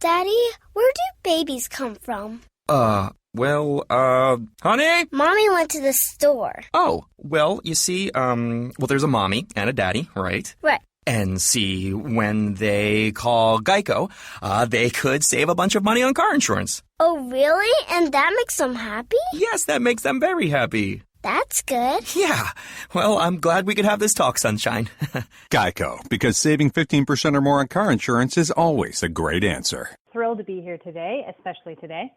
Daddy, where do babies come from? Honey? Mommy went to the store. Oh, well, you see, there's a mommy and a daddy, right? Right. And see, when they call Geico, they could save a bunch of money on car insurance. Oh, really? And that makes them happy? Yes, that makes them very happy. That's good. Yeah. Well, I'm glad we could have this talk, Sunshine. Geico, because saving 15% or more on car insurance is always a great answer. Thrilled to be here today, especially today.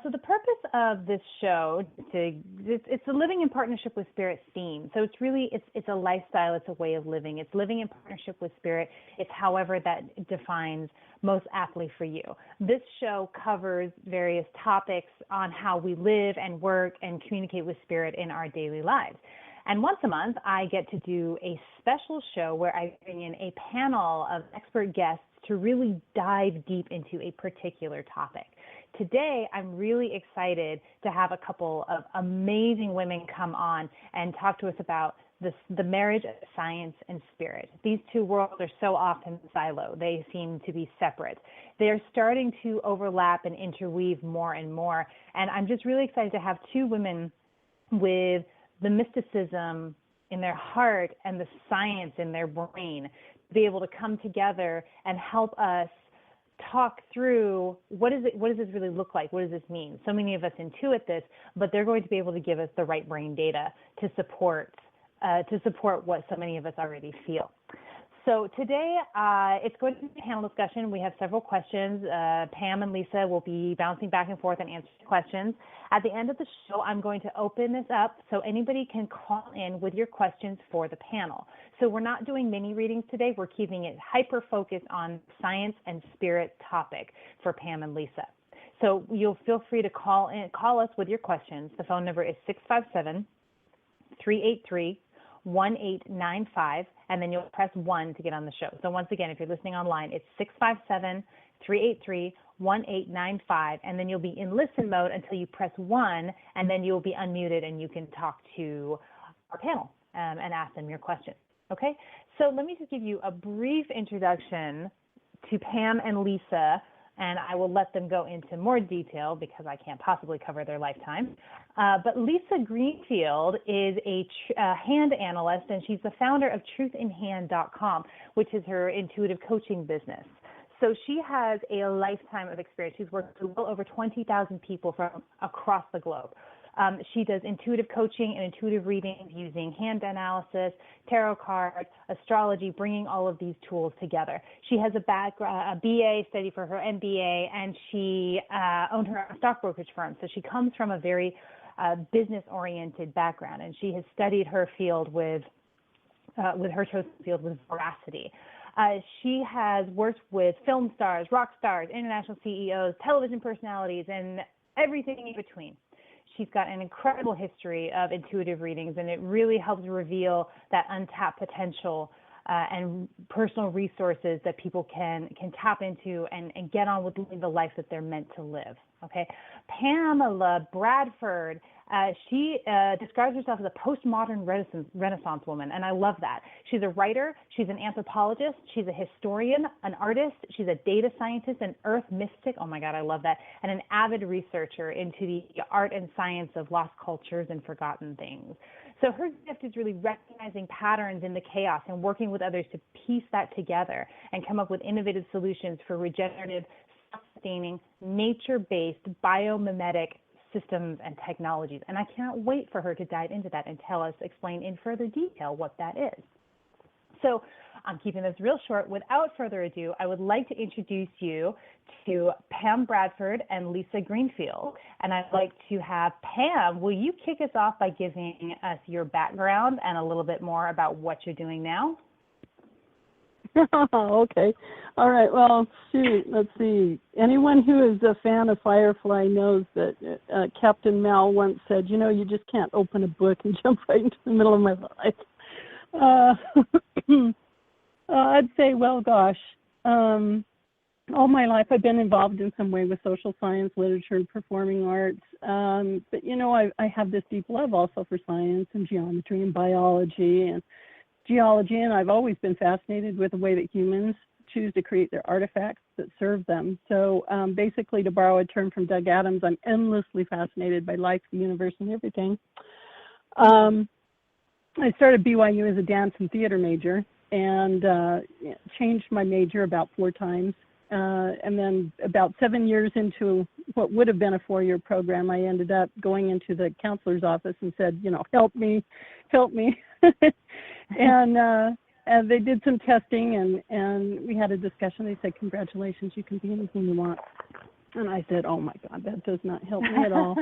So the purpose of this show, it's a living in partnership with Spirit theme. So it's a lifestyle, it's a way of living. It's living in partnership with Spirit. It's however that defines most aptly for you. This show covers various topics on how we live and work and communicate with Spirit in our daily lives. And once a month, I get to do a special show where I bring in a panel of expert guests to really dive deep into a particular topic. Today, I'm really excited to have a couple of amazing women come on and talk to us about the marriage of science and spirit. These two worlds are so often siloed. They seem to be separate. They're starting to overlap and interweave more and more. And I'm just really excited to have two women with the mysticism in their heart and the science in their brain to be able to come together and help us talk through what does this really look like? What does this mean? So many of us intuit this, but they're going to be able to give us the right brain data to support what so many of us already feel. So today, it's going to be a panel discussion. We have several questions. Pam and Lisa will be bouncing back and forth and answering questions. At the end of the show, I'm going to open this up so anybody can call in with your questions for the panel. So we're not doing mini readings today. We're keeping it hyper-focused on science and spirit topic for Pam and Lisa. So you'll feel free to call us with your questions. The phone number is 657-383-1895, and then you'll press 1 to get on the show. So once again, if you're listening online, it's 657-383-1895, and then you'll be in listen mode until you press 1, and then you'll be unmuted and you can talk to our panel and ask them your questions. Okay? So let me just give you a brief introduction to Pam and Lisa, and I will let them go into more detail because I can't possibly cover their lifetime. But Lisa Greenfield is a hand analyst, and she's the founder of truthinhand.com, which is her intuitive coaching business. So she has a lifetime of experience. She's worked with well over 20,000 people from across the globe. She does intuitive coaching and intuitive readings using hand analysis, tarot cards, astrology, bringing all of these tools together. She has a BA, studied for her MBA, and she owned her own stock brokerage firm. So she comes from a very business-oriented background, and she has studied her field with her chosen field with veracity. She has worked with film stars, rock stars, international CEOs, television personalities, and everything in between. She's got an incredible history of intuitive readings, and it really helps reveal that untapped potential and personal resources that people can tap into and get on with living the life that they're meant to live. Okay, Pamela Bradford, she describes herself as a postmodern Renaissance woman, and I love that. She's a writer, she's an anthropologist, she's a historian, an artist, she's a data scientist, an earth mystic, oh my God, I love that, and an avid researcher into the art and science of lost cultures and forgotten things. So her gift is really recognizing patterns in the chaos and working with others to piece that together and come up with innovative solutions for regenerative, self-sustaining, nature-based, biomimetic systems and technologies. And I can't wait for her to dive into that and explain in further detail what that is. So I'm keeping this real short. Without further ado, I would like to introduce you to Pam Bradford and Lisa Greenfield. And I'd like to have Pam, will you kick us off by giving us your background and a little bit more about what you're doing now? Okay. All right. Well, shoot. Let's see. Anyone who is a fan of Firefly knows that Captain Mal once said, you just can't open a book and jump right into the middle of my life. I'd say, well, gosh, all my life I've been involved in some way with social science, literature, performing arts. But, I have this deep love also for science and geometry and biology and geology, and I've always been fascinated with the way that humans choose to create their artifacts that serve them. So basically, to borrow a term from Doug Adams, I'm endlessly fascinated by life, the universe, and everything. I started BYU as a dance and theater major and changed my major about 4 times. And then about 7 years into what would have been a 4-year program, I ended up going into the counselor's office and said, help me. And they did some testing and we had a discussion. They said, congratulations, you can be anything you want. And I said, oh my God, that does not help me at all.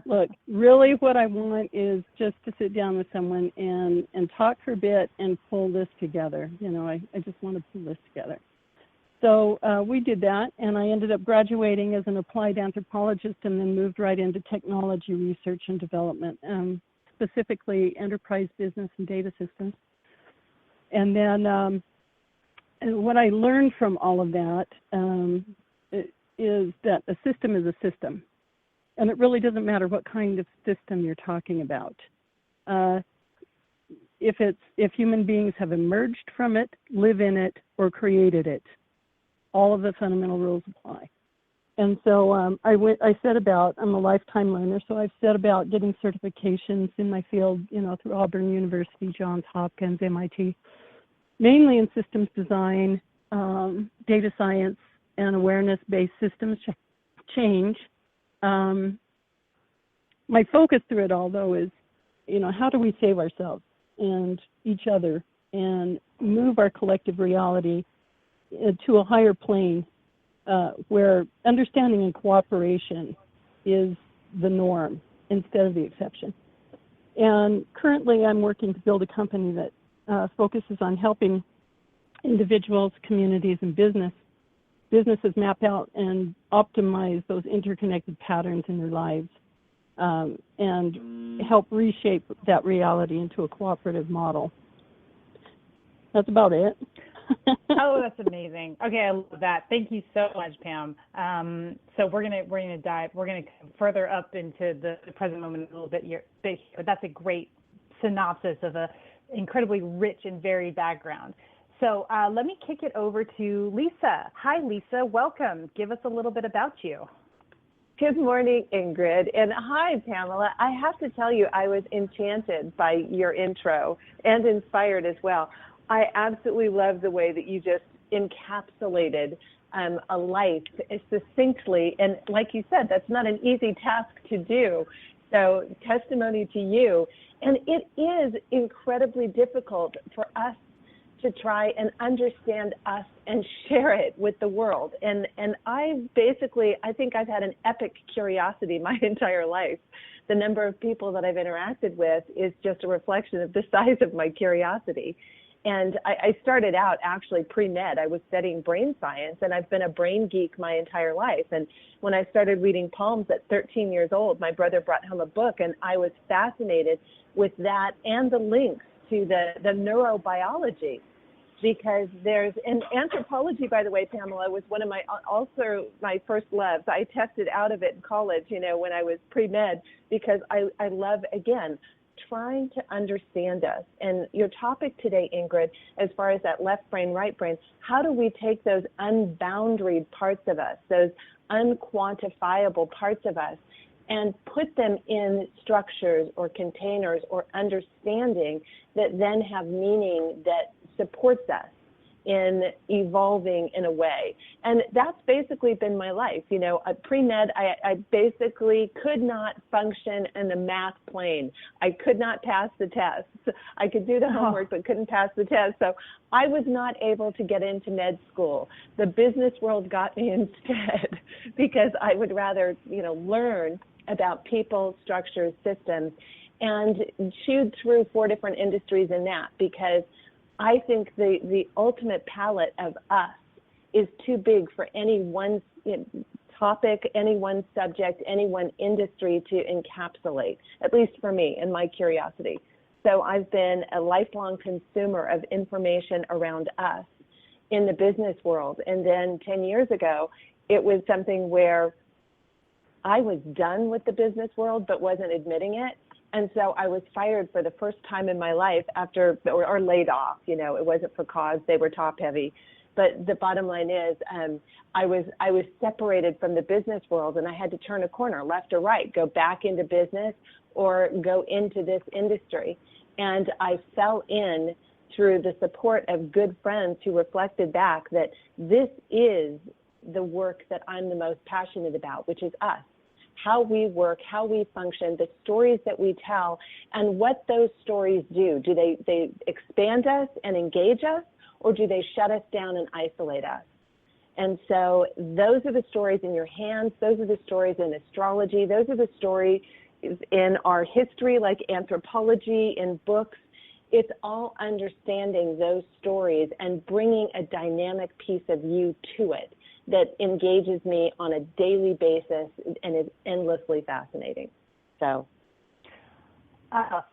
Look, really what I want is just to sit down with someone and talk for a bit and pull this together. I just want to pull this together. So we did that, and I ended up graduating as an applied anthropologist and then moved right into technology research and development, specifically enterprise business and data systems. And then what I learned from all of that is that a system is a system, and it really doesn't matter what kind of system you're talking about. If human beings have emerged from it, live in it, or created it, all of the fundamental rules apply. And so I set about, I'm a lifetime learner, so I've set about getting certifications in my field, through Auburn University, Johns Hopkins, MIT, mainly in systems design, data science, and awareness-based systems change. My focus through it all, though, is, how do we save ourselves and each other and move our collective reality to a higher plane where understanding and cooperation is the norm instead of the exception. And currently I'm working to build a company that focuses on helping individuals, communities, and businesses map out and optimize those interconnected patterns in their lives and help reshape that reality into a cooperative model. That's about it. Oh, that's amazing. Okay, I love that. Thank you so much, Pam. So we're gonna further up into the present moment a little bit here, but that's a great synopsis of a incredibly rich and varied background. So let me kick it over to Lisa. Hi, Lisa. Welcome. Give us a little bit about you. Good morning, Ingrid. And hi, Pamela. I have to tell you, I was enchanted by your intro and inspired as well. I absolutely love the way that you just encapsulated a life succinctly. And like you said, that's not an easy task to do. So testimony to you. And it is incredibly difficult for us to try and understand us and share it with the world. And I think I've had an epic curiosity my entire life. The number of people that I've interacted with is just a reflection of the size of my curiosity. And I started out actually pre-med. I was studying brain science, and I've been a brain geek my entire life. And when I started reading poems at 13 years old, my brother brought home a book, and I was fascinated with that and the links to the neurobiology. Because and anthropology, by the way, Pamela, was one of my first loves. I tested out of it in college, when I was pre-med, because I love, again, trying to understand us. And your topic today, Ingrid, as far as that left brain, right brain, how do we take those unboundaried parts of us, those unquantifiable parts of us, and put them in structures or containers or understanding that then have meaning that supports us in evolving in a way. And that's basically been my life. At pre-med, I basically could not function in the math plane. I could not pass the tests. I could do the homework, but couldn't pass the test. So I was not able to get into med school. The business world got me instead because I would rather, learn about people, structures, systems, and chewed through 4 different industries in that, because I think the ultimate palette of us is too big for any one topic, any one subject, any one industry to encapsulate, at least for me and my curiosity. So I've been a lifelong consumer of information around us in the business world. And then 10 years ago, it was something where I was done with the business world but wasn't admitting it. And so I was fired for the first time in my life or laid off. It wasn't for cause. They were top heavy. But the bottom line is, I was separated from the business world, and I had to turn a corner, left or right, go back into business or go into this industry. And I fell in through the support of good friends who reflected back that this is the work that I'm the most passionate about, which is us. How we work, how we function, the stories that we tell, and what those stories do. Do they expand us and engage us, or do they shut us down and isolate us? And so those are the stories in your hands. Those are the stories in astrology. Those are the stories in our history, like anthropology, in books. It's all understanding those stories and bringing a dynamic piece of you to it that engages me on a daily basis and is endlessly fascinating. So.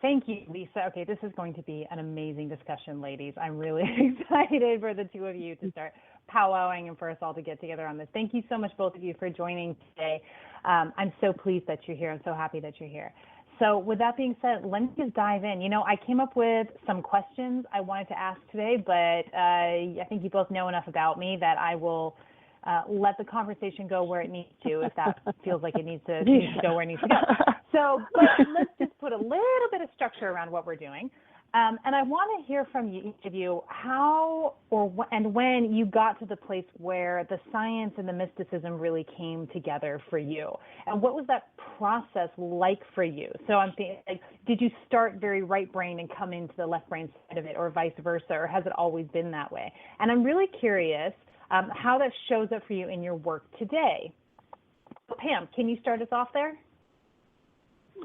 Thank you, Lisa. Okay, this is going to be an amazing discussion, ladies. I'm really excited for the two of you to start powwowing and for us all to get together on this. Thank you so much, both of you, for joining today. I'm so pleased that you're here. I'm so happy that you're here. So with that being said, let me just dive in. You know, I came up with some questions I wanted to ask today, but I think you both know enough about me that I will let the conversation go where it needs to, if that feels like it needs to go where it needs to go. So but let's just put a little bit of structure around what we're doing. And I want to hear from you, each of you, how and when you got to the place where the science and the mysticism really came together for you. And what was that process like for you? So I'm thinking, like, did you start very right brain and come into the left brain side of it, or vice versa, or has it always been that way? And I'm really curious how that shows up for you in your work today. So Pam, can you start us off there?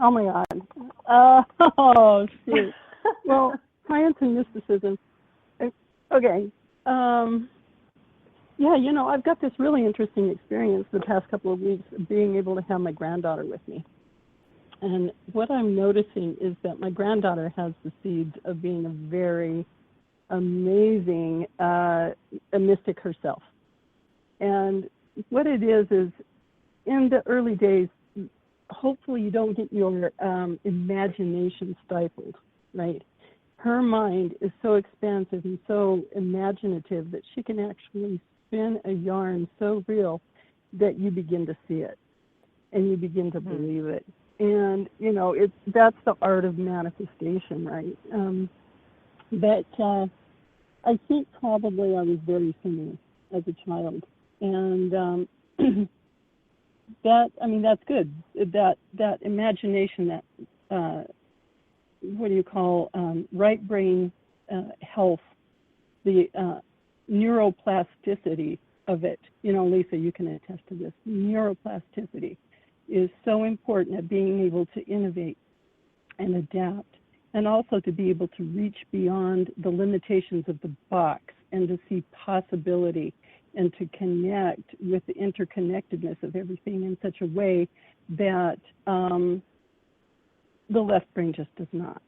Oh my God. Oh, shoot. Well, science and mysticism. Okay. Yeah, you know, I've got this really interesting experience the past couple of weeks of being able to have my granddaughter with me. And what I'm noticing is that my granddaughter has the seeds of being a very amazing a mystic herself. And what it is in the early days, hopefully you don't get your imagination stifled, right? Her mind is so expansive and so imaginative that she can actually spin a yarn so real that you begin to see it and you begin to believe it. And, you know, that's the art of manifestation, right? But I think probably I was very similar as a child. And that's good. That imagination, that what do you call right brain health, the neuroplasticity of it. You know, Lisa, you can attest to this. Neuroplasticity is so important at being able to innovate and adapt, and also to be able to reach beyond the limitations of the box and to see possibility and to connect with the interconnectedness of everything in such a way that the left brain just does not.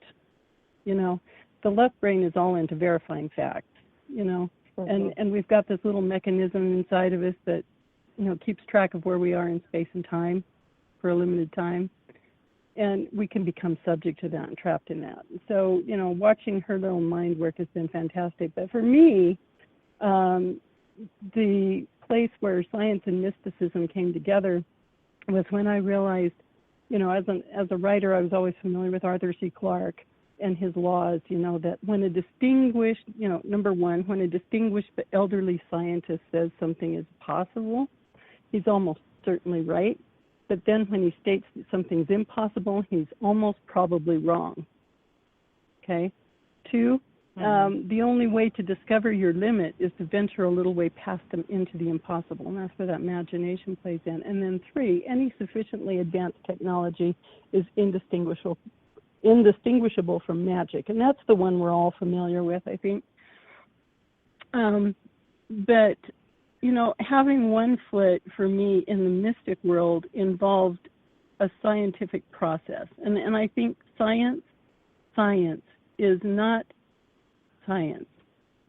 You know, the left brain is all into verifying facts, you know, and we've got this little mechanism inside of us that, you know, keeps track of where we are in space and time for a limited time. And we can become subject to that and trapped in that. So, you know, watching her little mind work has been fantastic. But for me, the place where science and mysticism came together was when I realized, you know, as a writer, I was always familiar with Arthur C. Clarke and his laws, you know, that when a distinguished, you know, number one, when a distinguished but elderly scientist says something is possible, he's almost certainly right. But then when he states that something's impossible, he's almost probably wrong. Okay? Two, the only way to discover your limit is to venture a little way past them into the impossible, and that's where that imagination plays in. And then three, any sufficiently advanced technology is indistinguishable from magic, and that's the one we're all familiar with, I think. But you know, having one foot for me in the mystic world involved a scientific process. And I think science is not science.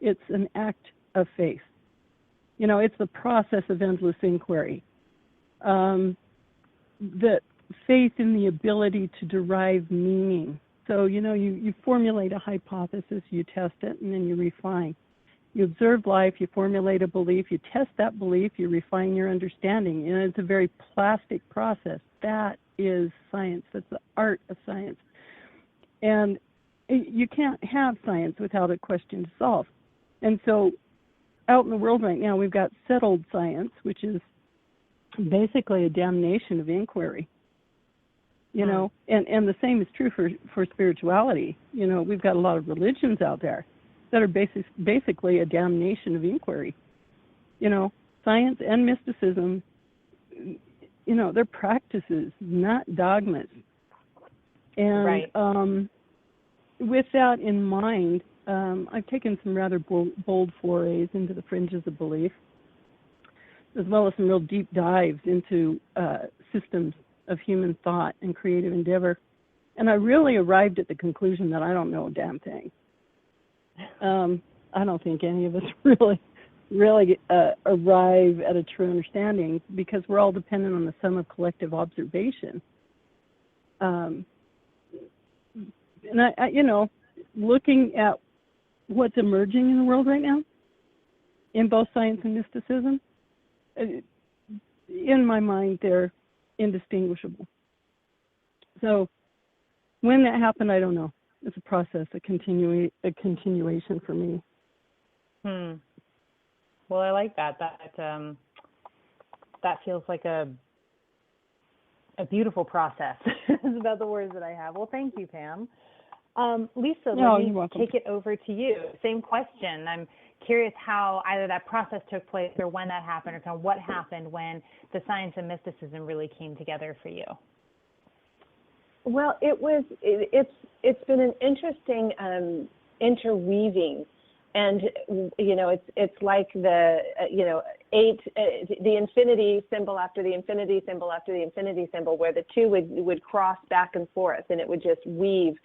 It's an act of faith. You know, it's the process of endless inquiry. The faith in the ability to derive meaning. So, you know, you formulate a hypothesis, you test it, and then you refine. You observe life, you formulate a belief, you test that belief, you refine your understanding. And it's a very plastic process. That is science. That's the art of science. And you can't have science without a question to solve. And so out in the world right now, we've got settled science, which is basically a damnation of inquiry. You know, and the same is true for spirituality. You know, we've got a lot of religions out there that are basically a damnation of inquiry. You know, science and mysticism, you know, they're practices, not dogmas. And with that in mind, I've taken some rather bold forays into the fringes of belief, as well as some real deep dives into systems of human thought and creative endeavor. And I really arrived at the conclusion that I don't know a damn thing. I don't think any of us really arrive at a true understanding, because we're all dependent on the sum of collective observation. And I you know, looking at what's emerging in the world right now, in both science and mysticism, in my mind, they're indistinguishable. So when that happened, I don't know. It's a process, a continuation for me. Well, I like that. That feels like a beautiful process. Is about the words that I have. Well, thank you, Pam. Lisa, let me take it over to you. Same question. I'm curious how either that process took place or when that happened, or kind of what happened when the science and mysticism really came together for you. Well, it's been an interesting interweaving, and you know, it's like the the infinity symbol after the infinity symbol after the infinity symbol, where the two would cross back and forth, and it would just weave.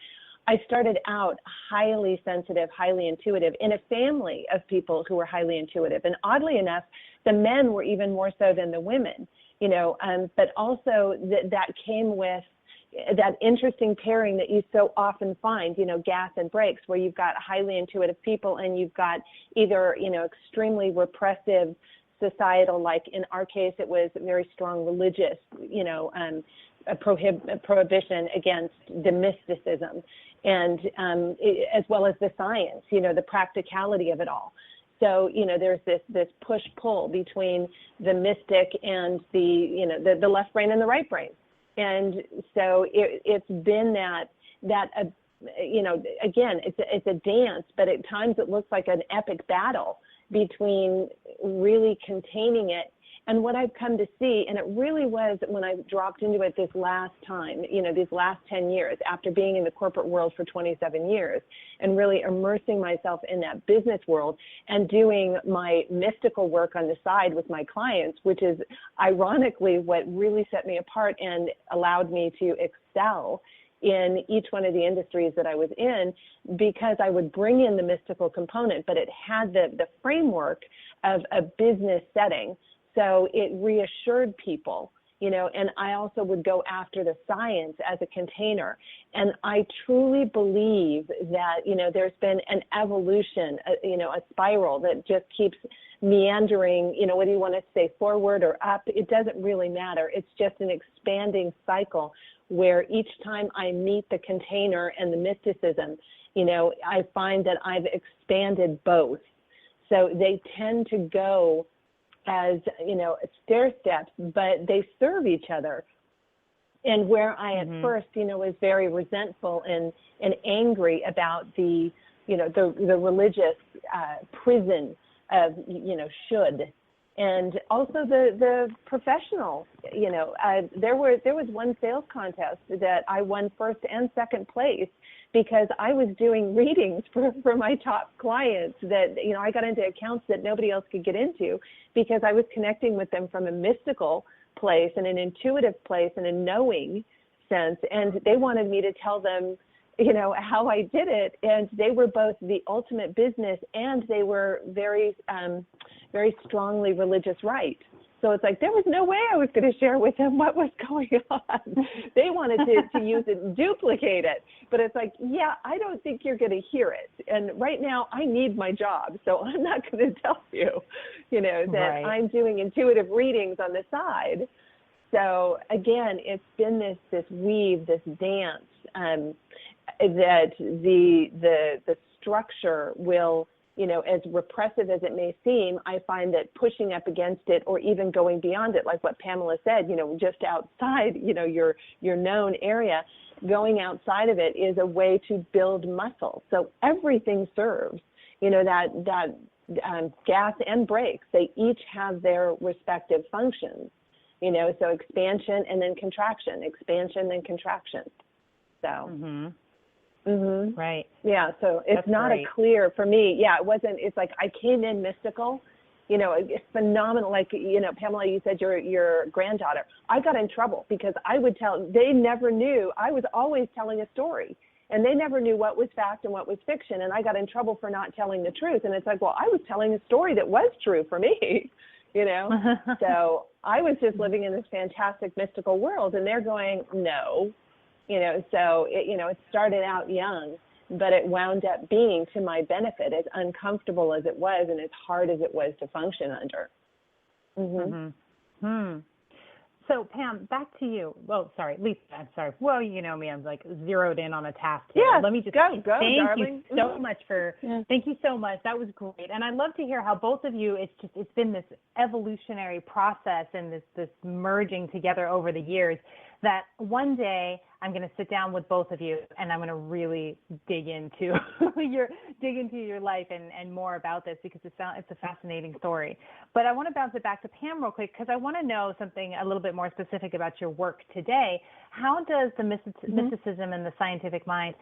I started out highly sensitive, highly intuitive, in a family of people who were highly intuitive, and oddly enough, the men were even more so than the women. You know, but also that came with that interesting pairing that you so often find, you know, gas and brakes, where you've got highly intuitive people and you've got either, you know, extremely repressive societal, like in our case, it was very strong religious, you know, a prohibition against the mysticism, and as well as the science, you know, the practicality of it all. So, you know, there's this push-pull between the mystic and the, you know, the left brain and the right brain. And so it's been that you know, again, it's a dance, but at times it looks like an epic battle between really containing it. And what I've come to see, and it really was when I dropped into it this last time, you know, these last 10 years, after being in the corporate world for 27 years and really immersing myself in that business world and doing my mystical work on the side with my clients, which is ironically what really set me apart and allowed me to excel in each one of the industries that I was in, because I would bring in the mystical component, but it had the framework of a business setting. So it reassured people, you know, and I also would go after the science as a container. And I truly believe that, you know, there's been an evolution, you know, a spiral that just keeps meandering, you know, whether you want to say forward or up, it doesn't really matter. It's just an expanding cycle where each time I meet the container and the mysticism, you know, I find that I've expanded both. So they tend to go as, you know, stair steps, but they serve each other. And where I at first, you know, was very resentful and angry about the, you know, the religious prison of, you know, should, and also the professional, you know, there was one sales contest that I won first and second place, because I was doing readings for my top clients that, you know, I got into accounts that nobody else could get into, because I was connecting with them from a mystical place and an intuitive place and a knowing sense. And they wanted me to tell them, you know, how I did it. And they were both the ultimate business, and they were very, very strongly religious right. So it's like there was no way I was going to share with them what was going on. They wanted to use it and duplicate it. But it's like, yeah, I don't think you're going to hear it. And right now I need my job, so I'm not going to tell you, that I'm doing intuitive readings on the side. So again, it's been this weave, this dance, that the structure will, as repressive as it may seem, I find that pushing up against it or even going beyond it, like what Pamela said, just outside, your known area, going outside of it is a way to build muscle. So everything serves, that gas and brakes, they each have their respective functions, so expansion and then contraction, expansion and contraction. So. Right. Yeah, so it's not a clear, for me, it wasn't, it's like I came in mystical, it's phenomenal. Like, Pamela, you said your granddaughter, I got in trouble because I would they never knew, I was always telling a story, and they never knew what was fact and what was fiction, and I got in trouble for not telling the truth. And it's like, well, I was telling a story that was true for me, So I was just living in this fantastic mystical world, and they're going, no. So it started out young, but it wound up being to my benefit, as uncomfortable as it was and as hard as it was to function under. So Pam, back to you. Well, sorry, Lisa, I'm sorry. Well, you know me, I'm like zeroed in on a task here. Yeah, let me just go, thank darling. you so much thank you so much. That was great. And I'd love to hear how both of you, it's been this evolutionary process and this merging together over the years, that one day I'm going to sit down with both of you and I'm going to really dig into your life and more about this, because it's a fascinating story. But I want to bounce it back to Pam real quick, because I want to know something a little bit more specific about your work today. How does the mysticism and the scientific mind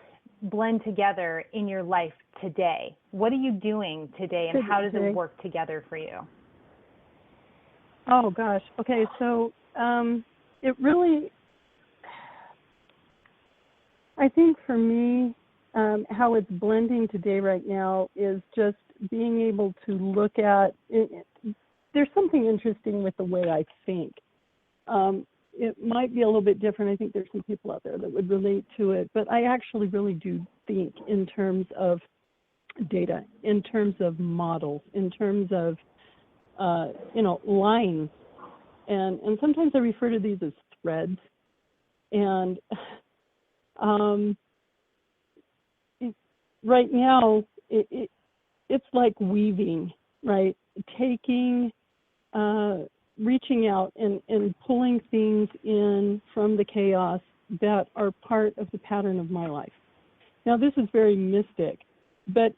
blend together in your life today? What are you doing today, and how does it work together for you? Oh, gosh. Okay, so it really, I think for me, how it's blending today right now is just being able to look at it. There's something interesting with the way I think. It might be a little bit different. I think there's some people out there that would relate to it, but I actually really do think in terms of data, in terms of models, in terms of, lines. And sometimes I refer to these as threads. And right now, it's like weaving, right? Taking, reaching out and pulling things in from the chaos that are part of the pattern of my life. Now, this is very mystic, but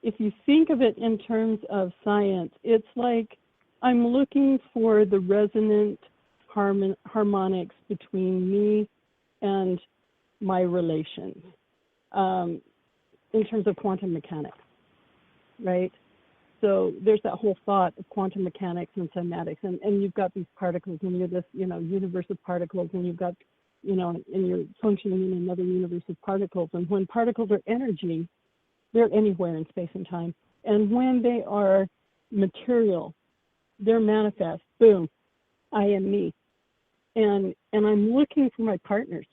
if you think of it in terms of science, it's like I'm looking for the resonant harmonics between me and my relations in terms of quantum mechanics, right? So there's that whole thought of quantum mechanics and cymatics, and you've got these particles, and you're this, universe of particles, and you've got, and you're functioning in another universe of particles. And when particles are energy, they're anywhere in space and time. And when they are material, they're manifest. Boom, I am me. And I'm looking for my partners.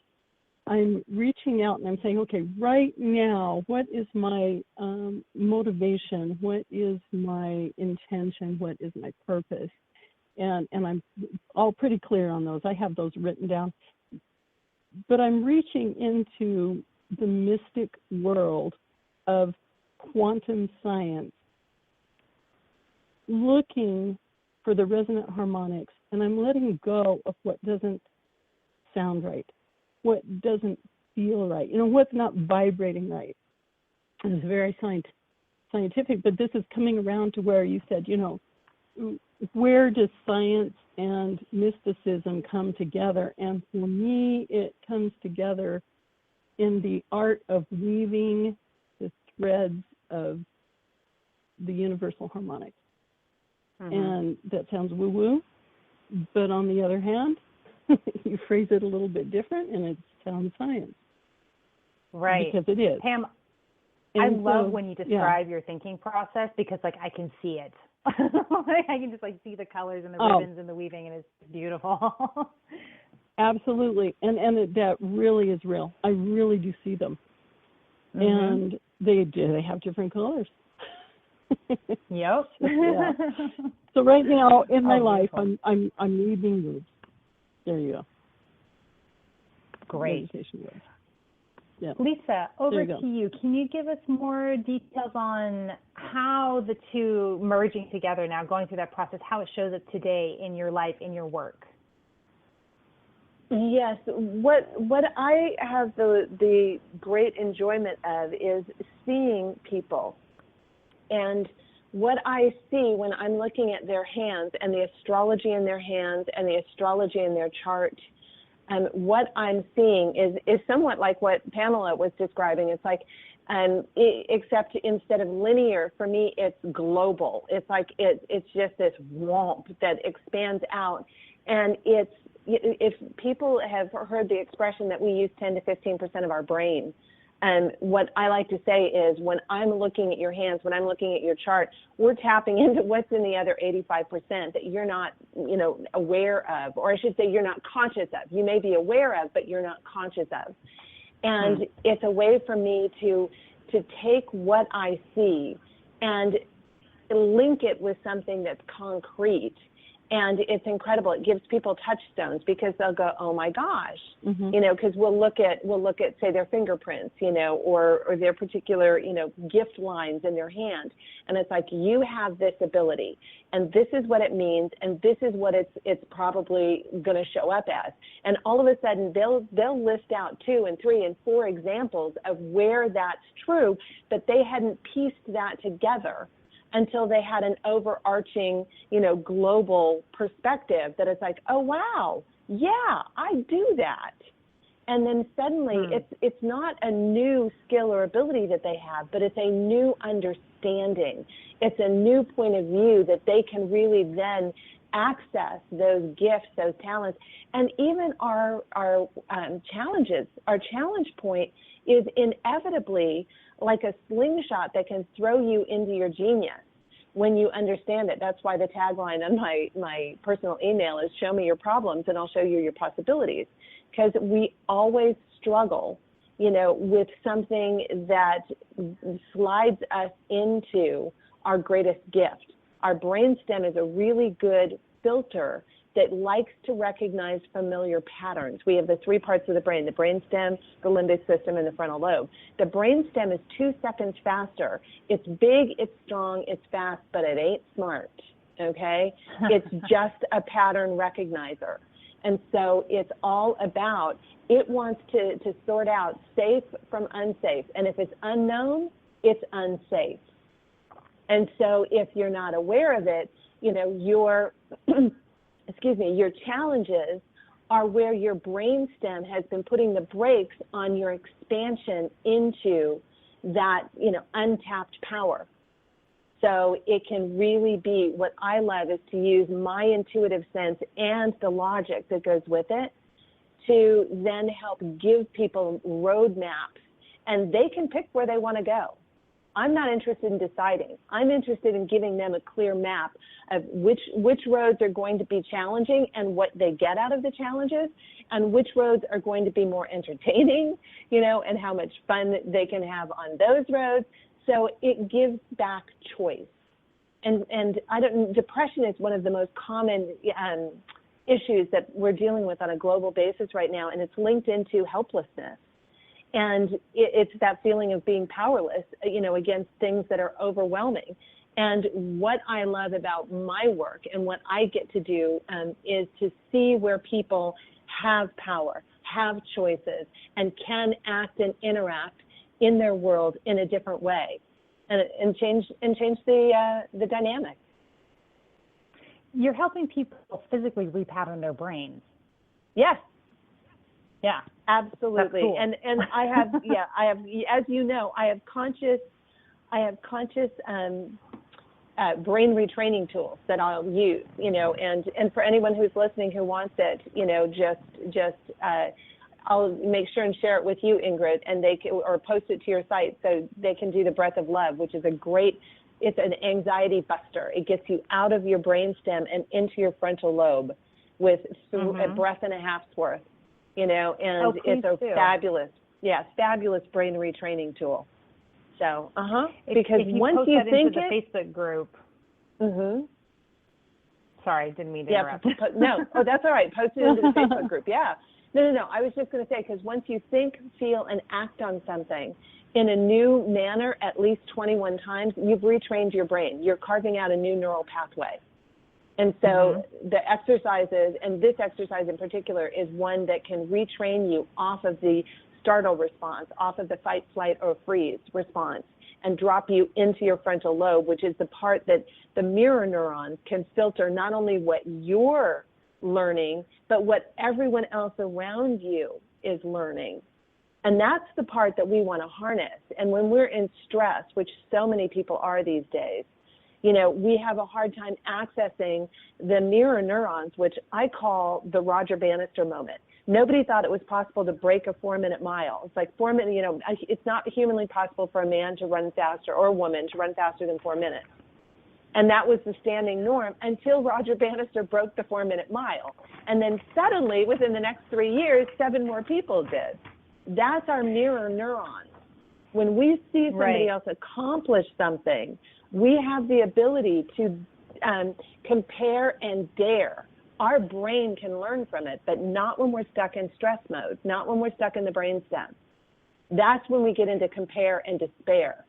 I'm reaching out and I'm saying, okay, right now, what is my motivation? What is my intention? What is my purpose? And I'm all pretty clear on those. I have those written down. But I'm reaching into the mystic world of quantum science, looking for the resonant harmonics, and I'm letting go of what doesn't sound right, what doesn't feel right, what's not vibrating right. And it's very scientific, but this is coming around to where you said, where does science and mysticism come together? And for me, it comes together in the art of weaving the threads of the universal harmonics. And that sounds woo-woo, but on the other hand, you phrase it a little bit different, and it sounds science. Right. Because it is. Pam, I love when you describe your thinking process, because, I can see it. I can just like see the colors and the ribbons and the weaving, and it's beautiful. Absolutely, and that really is real. I really do see them, and they have different colors. Yep. Yeah. So right now in my life, beautiful. I'm weaving roots. There you go. Great. Yeah. Lisa, over to you. Can you give us more details on how the two merging together now, going through that process, how it shows up today in your life, in your work? Yes, what I have the great enjoyment of is seeing people. And what I see when I'm looking at their hands and the astrology in their hands and the astrology in their chart, what I'm seeing is somewhat like what Pamela was describing. It's like, except instead of linear, for me, it's global. It's like it's just this womp that expands out. And if people have heard the expression that we use 10 to 15% of our brain, what I like to say is when I'm looking at your hands, when I'm looking at your chart, we're tapping into what's in the other 85% that you're not, aware of, or I should say you're not conscious of. You may be aware of, but you're not conscious of. And it's a way for me to take what I see and link it with something that's concrete. And it's incredible. It gives people touchstones because they'll go, oh my gosh, because we'll look at say their fingerprints, or their particular, gift lines in their hand, and it's like you have this ability, and this is what it means, and this is what it's probably going to show up as, and all of a sudden they'll list out 2 and 3 and 4 examples of where that's true, but they hadn't pieced that together until they had an overarching, global perspective that it's like, oh, wow, yeah, I do that. And then suddenly it's not a new skill or ability that they have, but it's a new understanding. It's a new point of view that they can really then access those gifts, those talents. And even our challenges, our challenge point is inevitably like a slingshot that can throw you into your genius when you understand it. That's why the tagline on my personal email is show me your problems and I'll show you your possibilities, because we always struggle, with something that slides us into our greatest gift. Our brainstem is a really good filter that likes to recognize familiar patterns. We have the 3 parts of the brain, the brainstem, the limbic system, and the frontal lobe. The brainstem is 2 seconds faster. It's big, it's strong, it's fast, but it ain't smart, okay? It's just a pattern recognizer. And so it's all about, it wants to sort out safe from unsafe. And if it's unknown, it's unsafe. And so if you're not aware of it, your challenges are where your brainstem has been putting the brakes on your expansion into that, untapped power. So it can really be, what I love is to use my intuitive sense and the logic that goes with it to then help give people roadmaps, and they can pick where they want to go. I'm not interested in deciding. I'm interested in giving them a clear map of which roads are going to be challenging and what they get out of the challenges, and which roads are going to be more entertaining, and how much fun they can have on those roads. So it gives back choice. And depression is one of the most common issues that we're dealing with on a global basis right now, and it's linked into helplessness. And it's that feeling of being powerless, against things that are overwhelming. And what I love about my work and what I get to do is to see where people have power, have choices, and can act and interact in their world in a different way, and change the dynamic. You're helping people physically repattern their brains. Yes. Yeah, absolutely. Cool. And I have, I have, as you know, I have conscious brain retraining tools that I'll use, and for anyone who's listening who wants it, I'll make sure and share it with you, Ingrid, and they can, or post it to your site so they can do the Breath of Love, which is a great it's an anxiety buster. It gets you out of your brainstem and into your frontal lobe with a breath and a half's worth, and it's a fabulous brain retraining tool. So, because if you once post you that think into the Facebook group. Sorry, didn't mean to interrupt. No, that's all right. Post it into the Facebook group. Yeah. No. I was just going to say, because once you think, feel, and act on something in a new manner at least 21 times, you've retrained your brain. You're carving out a new neural pathway. And so the exercises, and this exercise in particular, is one that can retrain you off of the startle response, off of the fight, flight, or freeze response, and drop you into your frontal lobe, which is the part that the mirror neurons can filter not only what you're learning, but what everyone else around you is learning. And that's the part that we want to harness. And when we're in stress, which so many people are these days, we have a hard time accessing the mirror neurons, which I call the Roger Bannister moment. Nobody thought it was possible to break a 4-minute mile. It's like 4 minutes, it's not humanly possible for a man to run faster or a woman to run faster than 4 minutes. And that was the standing norm until Roger Bannister broke the 4-minute mile. And then suddenly, within the next 3 years, 7 more people did. That's our mirror neurons. When we see somebody else accomplish something, we have the ability to compare and dare. Our brain can learn from it, but not when we're stuck in stress mode, not when we're stuck in the brainstem. That's when we get into compare and despair.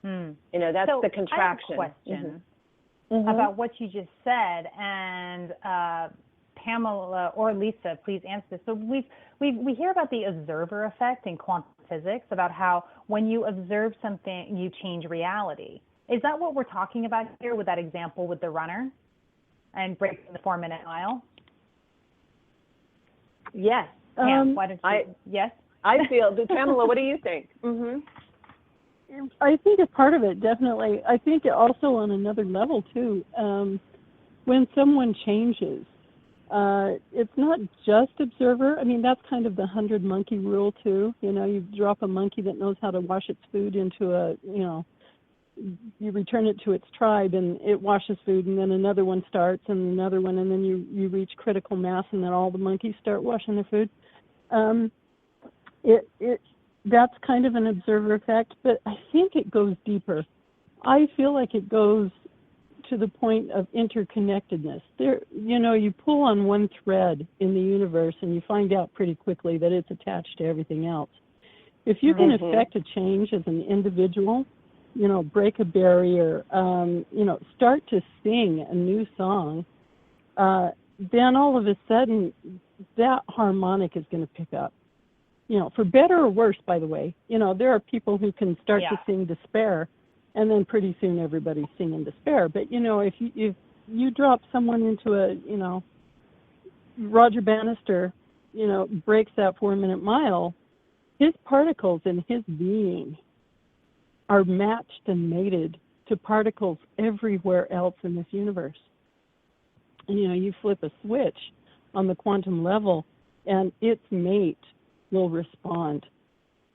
That's the contraction. I have a question about what you just said, and Pamela or Lisa, please answer this. So we hear about the observer effect in quantum physics, about how when you observe something, you change reality. Is that what we're talking about here with that example with the runner and breaking the 4-minute mile? Yes. Pam, why don't you? Yes? I feel, Pamela, what do you think? I think a part of it, definitely. I think also on another level, too, when someone changes, it's not just observer. I mean, that's kind of the 100-monkey rule, too. You drop a monkey that knows how to wash its food into you return it to its tribe, and it washes food, and then another one starts, and another one, and then you reach critical mass, and then all the monkeys start washing their food. That's kind of an observer effect, but I think it goes deeper. I feel like it goes to the point of interconnectedness. You pull on one thread in the universe, and you find out pretty quickly that it's attached to everything else. If you can affect a change as an individual, break a barrier, start to sing a new song, then all of a sudden that harmonic is going to pick up. For better or worse, by the way. There are people who can start to sing despair, and then pretty soon everybody's singing despair. But, if you drop someone into a, Roger Bannister, breaks that 4-minute mile, his particles and his being are matched and mated to particles everywhere else in this universe. And, you flip a switch on the quantum level, and its mate will respond.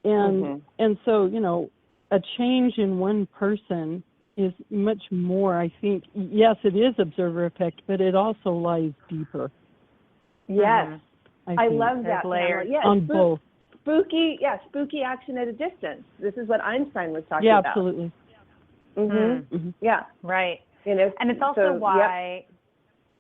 And so, a change in one person is much more, I think, yes, it is observer effect, but it also lies deeper. Yes. I love that, Pamela. Yes, on both. Spooky action at a distance. This is what Einstein was talking about. Absolutely. Yeah. Right. And it's also why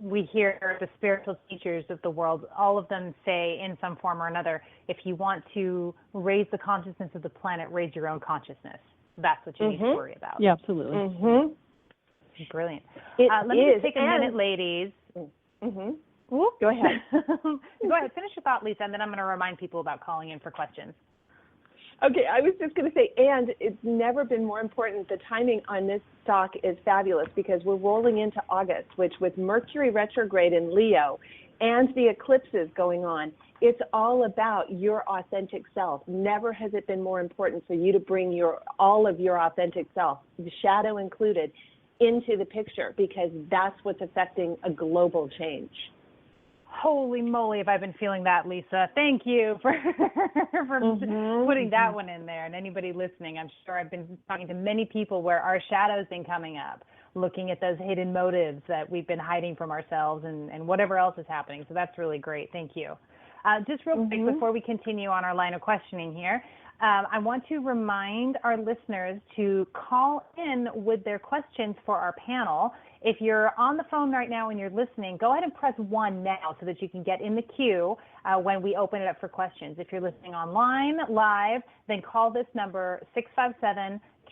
we hear the spiritual teachers of the world, all of them say in some form or another, if you want to raise the consciousness of the planet, raise your own consciousness. That's what you need to worry about. Yeah, absolutely. Brilliant. Let me just take a minute, ladies. Go ahead. Go ahead. Finish your thought, Lisa, and then I'm going to remind people about calling in for questions. Okay, I was just going to say, and it's never been more important. The timing on this talk is fabulous because we're rolling into August, which with Mercury retrograde in Leo and the eclipses going on, it's all about your authentic self. Never has it been more important for you to bring all of your authentic self, the shadow included, into the picture because that's what's affecting a global change. Holy moly, have I been feeling that, Lisa. Thank you for putting that one in there. And anybody listening, I'm sure I've been talking to many people where our shadow's been coming up, looking at those hidden motives that we've been hiding from ourselves and whatever else is happening. So that's really great. Thank you. Just real quick before we continue on our line of questioning here, I want to remind our listeners to call in with their questions for our panel. If you're on the phone right now and you're listening, go ahead and press 1 now so that you can get in the queue when we open it up for questions. If you're listening online, live, then call this number,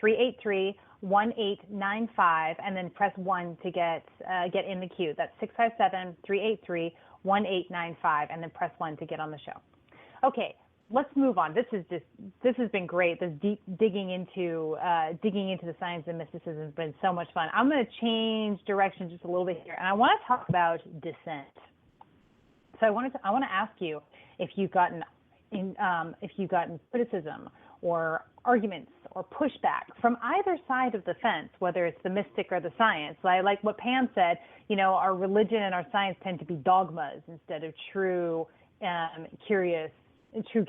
657-383-1895, and then press 1 to get in the queue. That's 657-383-1895, and then press 1 to get on the show. Okay. Let's move on. This has been great. This deep digging into the science and mysticism has been so much fun. I'm going to change direction just a little bit here, and I want to talk about dissent. So I want to ask you if you've gotten criticism or arguments or pushback from either side of the fence, whether it's the mystic or the science. Like what Pam said, our religion and our science tend to be dogmas instead of true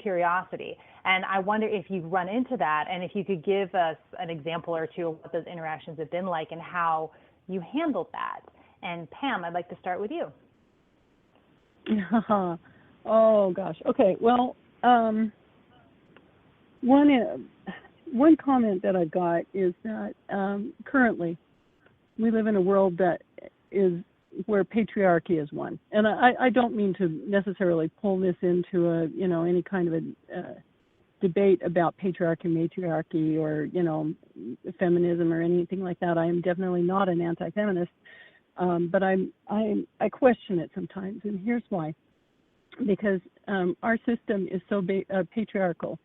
curiosity. And I wonder if you've run into that, and if you could give us an example or two of what those interactions have been like and how you handled that. And Pam, I'd like to start with you. Oh gosh. Okay. Well, one comment that I've got is that currently we live in a world that is where patriarchy is one. And I don't mean to necessarily pull this into any kind of a debate about patriarchy, matriarchy, or, feminism or anything like that. I am definitely not an anti-feminist, but I question it sometimes, and here's why. Because our system is so patriarchal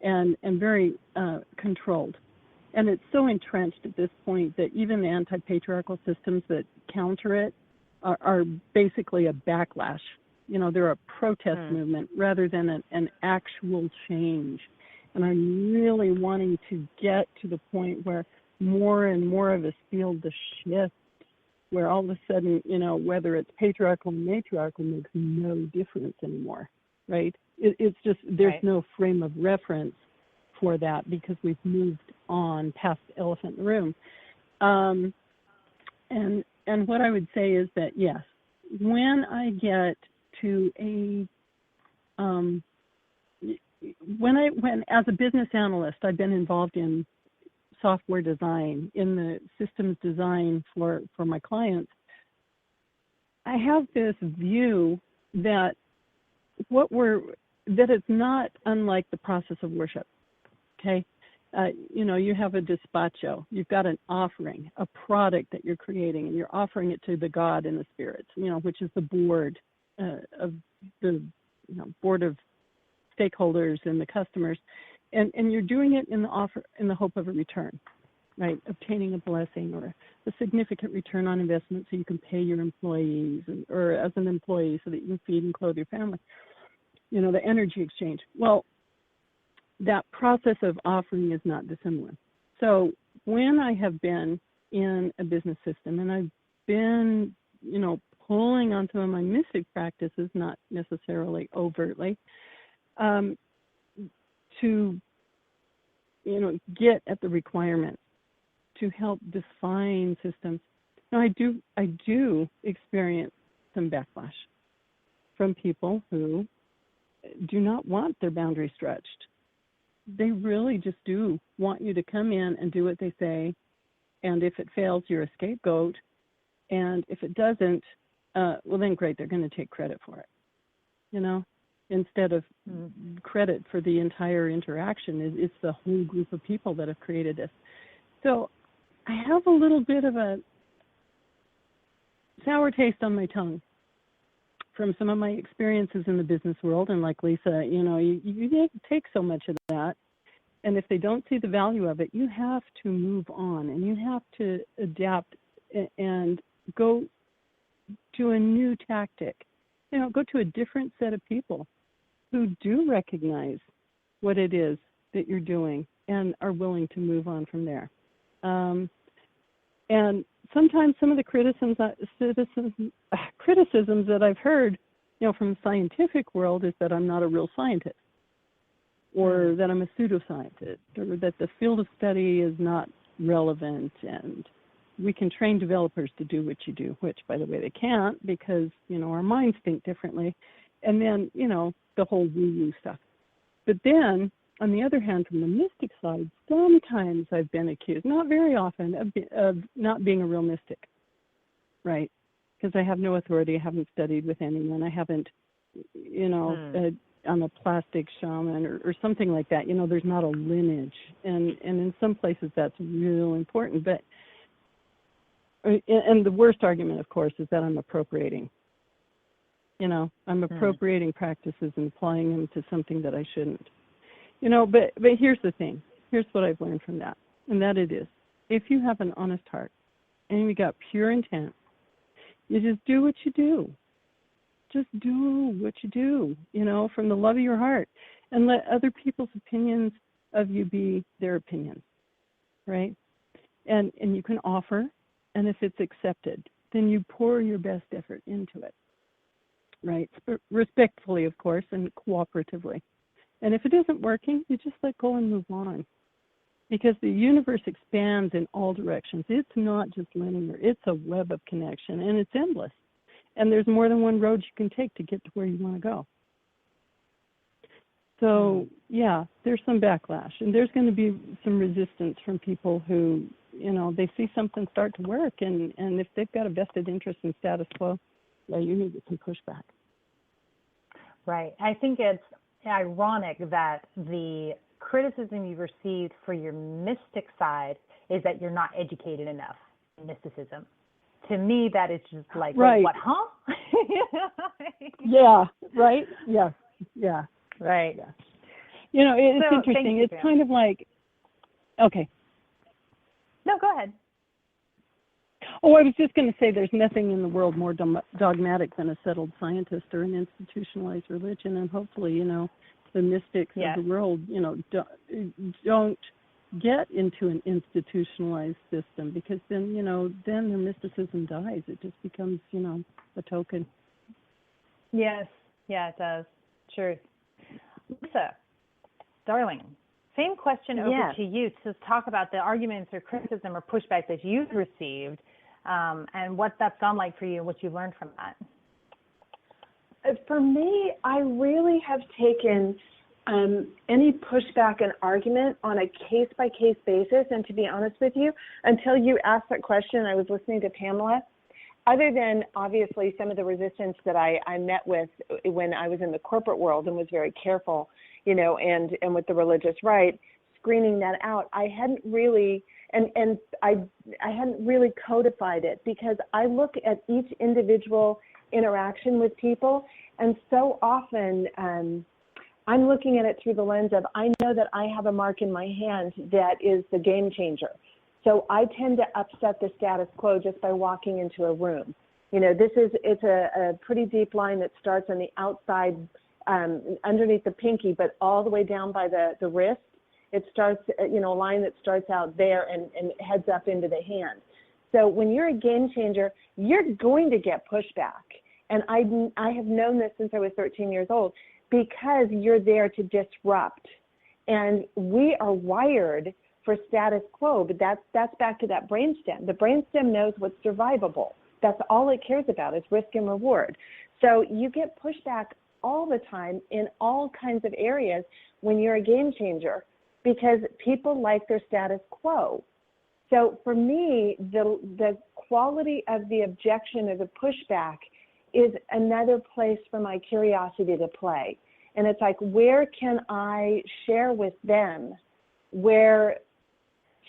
and very controlled. And it's so entrenched at this point that even the anti-patriarchal systems that counter it are basically a backlash. They're a protest movement rather than an actual change. And I'm really wanting to get to the point where more and more of us feel the shift, where all of a sudden, whether it's patriarchal or matriarchal makes no difference anymore, right? It's just, there's no frame of reference for that because we've moved on past the elephant in the room. And what I would say is that, yes, when I get to when as a business analyst, I've been involved in software design, in the systems design for my clients, I have this view that it's not unlike the process of worship, okay? You have a despacho, you've got an offering, a product that you're creating, and you're offering it to the God and the spirits, which is the board of the board of stakeholders and the customers, and you're doing it in the hope of a return, right? Obtaining a blessing or a significant return on investment so you can pay your employees or as an employee so that you can feed and clothe your family. The energy exchange. Well, that process of offering is not dissimilar. So when I have been in a business system and I've been, pulling on some of my mystic practices, not necessarily overtly, to, get at the requirements to help define systems. Now, I do experience some backlash from people who do not want their boundaries stretched. They really just do want you to come in and do what they say, and if it fails, you're a scapegoat, and if it doesn't, well then great, they're going to take credit for it, instead of credit for the entire interaction. It's the whole group of people that have created this. So I have a little bit of a sour taste on my tongue from some of my experiences in the business world. And like Lisa, you take so much of that. And if they don't see the value of it, you have to move on and you have to adapt and go to a new tactic. Go to a different set of people who do recognize what it is that you're doing and are willing to move on from there. And sometimes some of the criticisms that I've heard from the scientific world is that I'm not a real scientist, or that I'm a pseudoscientist, or that the field of study is not relevant, and we can train developers to do what you do, which, by the way, they can't because, our minds think differently. And then, the whole woo-woo stuff. But then, on the other hand, from the mystic side, sometimes I've been accused, not very often, of not being a real mystic, right? Because I have no authority, I haven't studied with anyone, I haven't, I'm a plastic shaman or something like that. There's not a lineage. And in some places that's real important. But, and the worst argument, of course, is that I'm appropriating. I'm appropriating practices and applying them to something that I shouldn't. But here's the thing. Here's what I've learned from that. And that it is, if you have an honest heart and you got pure intent, you just do what you do. Just do what you do, from the love of your heart, and let other people's opinions of you be their opinions, right? And you can offer, and if it's accepted, then you pour your best effort into it, right? Respectfully, of course, and cooperatively. And if it isn't working, you just let go and move on. Because the universe expands in all directions. It's not just linear. It's a web of connection, and it's endless. And there's more than one road you can take to get to where you want to go. So, yeah, there's some backlash. And there's going to be some resistance from people who, they see something start to work. And if they've got a vested interest in status quo, yeah, you need to get some pushback. Right. I think it's ironic that the criticism you've received for your mystic side is that you're not educated enough in mysticism. To me, that is just like, right. What, huh? Yeah, right? Yeah, yeah. Right. Yeah. It's interesting. It's kind of like, okay. No, go ahead. Oh, I was just going to say there's nothing in the world more dogmatic than a settled scientist or an institutionalized religion, and hopefully, the mystics of the world, don't get into an institutionalized system, because then, then their mysticism dies. It just becomes, a token. Yes. Yeah, it does. Truth. Lisa, darling, same question over to you to talk about the arguments or criticism or pushback that you've received, and what that's gone like for you and what you've learned from that. For me, I really have taken any pushback and argument on a case-by-case basis. And to be honest with you, until you asked that question, I was listening to Pamela. Other than obviously some of the resistance that I met with when I was in the corporate world and was very careful, and with the religious right, screening that out, I hadn't really, and I hadn't really codified it, because I look at each individual interaction with people, and so often I'm looking at it through the lens of, I know that I have a mark in my hand that is the game changer. So I tend to upset the status quo just by walking into a room. It's a pretty deep line that starts on the outside, underneath the pinky, but all the way down by the wrist. It starts, a line that starts out there and heads up into the hand. So when you're a game changer, you're going to get pushback. And I have known this since I was 13 years old, because you're there to disrupt. And we are wired for status quo, but that's back to that brainstem. The brainstem knows what's survivable. That's all it cares about, is risk and reward. So you get pushback all the time in all kinds of areas when you're a game changer, because people like their status quo. So for me, the quality of the objection or the pushback is another place for my curiosity to play. And it's like, where can I share with them where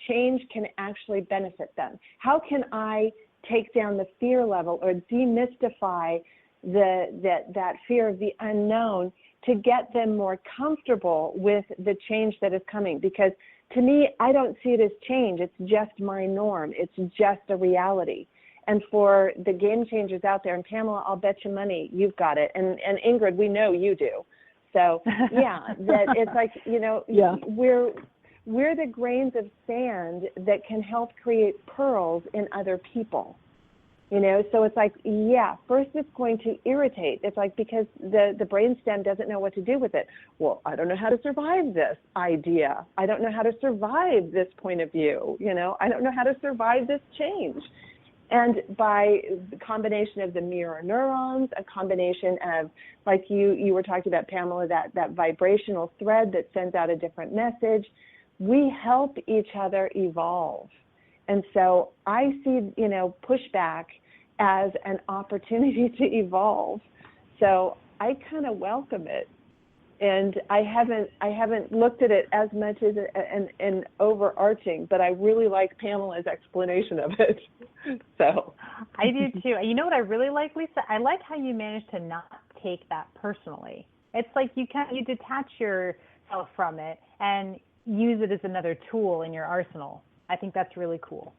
change can actually benefit them? How can I take down the fear level or demystify that fear of the unknown to get them more comfortable with the change that is coming? Because to me, I don't see it as change. It's just my norm. It's just a reality. And for the game changers out there, and Pamela, I'll bet you money you've got it. And Ingrid, we know you do. So, yeah, that it's like, we're the grains of sand that can help create pearls in other people. So it's like, yeah, first it's going to irritate. It's like, because the brainstem doesn't know what to do with it. Well, I don't know how to survive this idea. I don't know how to survive this point of view. I don't know how to survive this change. And by the combination of the mirror neurons, a combination of, like you were talking about, Pamela, that vibrational thread that sends out a different message, we help each other evolve. And so I see, pushback as an opportunity to evolve. So I kind of welcome it. And I haven't looked at it as much as an overarching, but I really like Pamela's explanation of it. So I do too. You know what I really like, Lisa? I like how you managed to not take that personally. It's like you detach yourself from it and use it as another tool in your arsenal. I think that's really cool.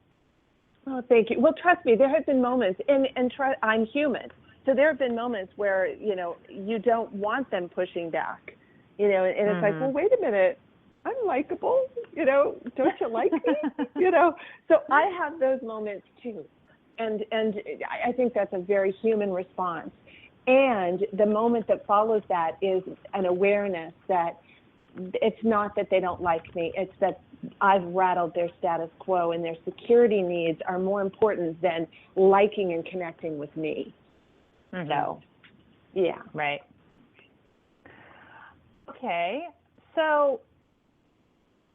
Oh, thank you. Well, trust me, there have been moments, and I'm human. So there have been moments where, you don't want them pushing back, and it's like, well, wait a minute, I'm likable, don't you like me? So I have those moments too. And I think that's a very human response. And the moment that follows that is an awareness that it's not that they don't like me, it's that I've rattled their status quo and their security needs are more important than liking and connecting with me. So, yeah. Right. Okay. So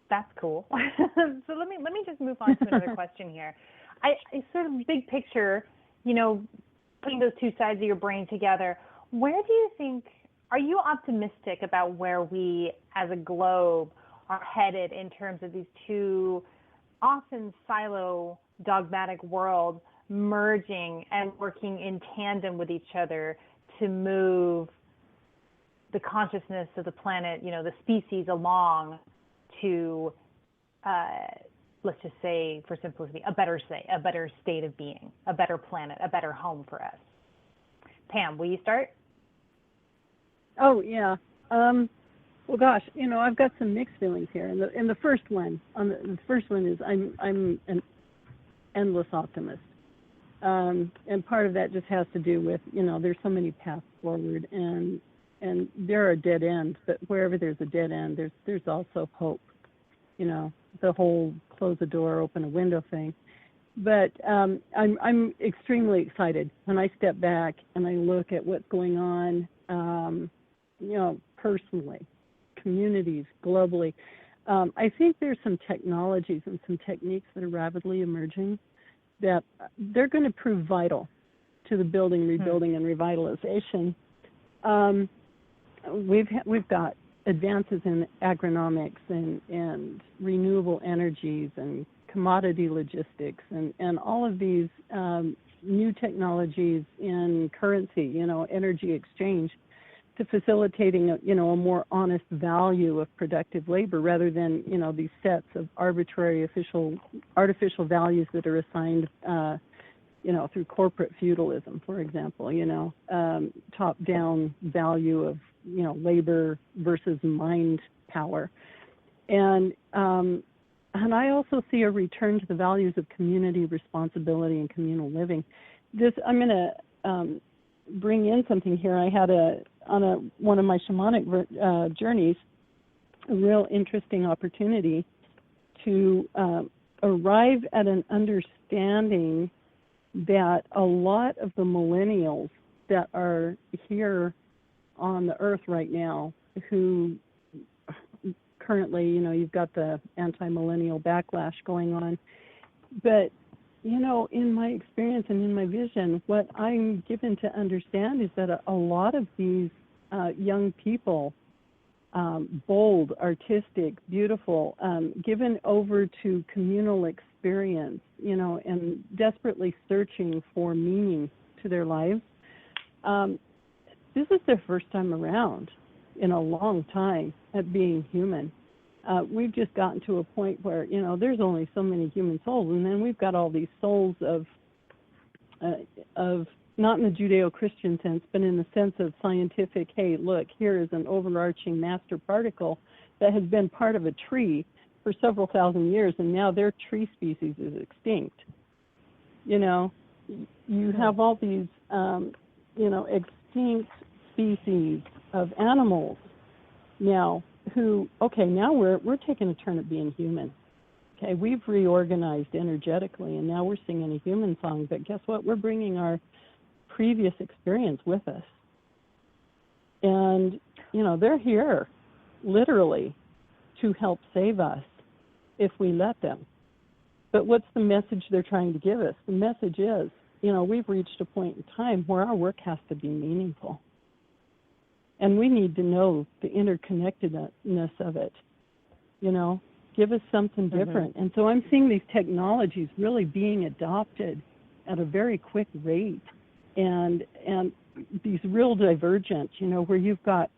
that's cool. So let me just move on to another question here. I sort of big picture, putting those two sides of your brain together, where do you think, are you optimistic about where we as a globe are headed in terms of these two often silo dogmatic worlds merging and working in tandem with each other to move the consciousness of the planet, the species along to, let's just say, for simplicity, a better state of being, a better planet, a better home for us? Pam, will you start? Oh, yeah. Well, gosh, I've got some mixed feelings here. And the first one, is I'm an endless optimist. And part of that just has to do with, there's so many paths forward, and there are dead ends, but wherever there's a dead end, there's also hope. The whole close a door, open a window thing. But I'm extremely excited when I step back and I look at what's going on, personally, communities, globally. I think there's some technologies and some techniques that are rapidly emerging that they're going to prove vital to the building, rebuilding, and revitalization. We've got advances in agronomics and renewable energies and commodity logistics and all of these new technologies in currency, energy exchange, to facilitating a more honest value of productive labor rather than these sets of arbitrary artificial values that are assigned through corporate feudalism, for example, top-down value of labor versus mind power, and I also see a return to the values of community responsibility and communal living. I'm going to bring in something here. I had on one of my shamanic journeys, a real interesting opportunity to arrive at an understanding that a lot of the millennials that are here on the earth right now, who currently, you've got the anti-millennial backlash going on, but in my experience and in my vision, what I'm given to understand is that a lot of these young people, bold, artistic, beautiful, given over to communal experience, and desperately searching for meaning to their lives, this is their first time around in a long time at being human. We've just gotten to a point where, there's only so many human souls, and then we've got all these souls of not in the Judeo-Christian sense, but in the sense of scientific, hey, look, here is an overarching master particle that has been part of a tree for several thousand years, and now their tree species is extinct. you have all these, extinct species of animals now who, now we're taking a turn at being human. Okay, we've reorganized energetically, and now we're singing a human song, but guess what? We're bringing our previous experience with us. And, they're here, literally, to help save us if we let them. But what's the message they're trying to give us? The message is, we've reached a point in time where our work has to be meaningful. And we need to know the interconnectedness of it, give us something different. And so I'm seeing these technologies really being adopted at a very quick rate, and these real divergent, where you've got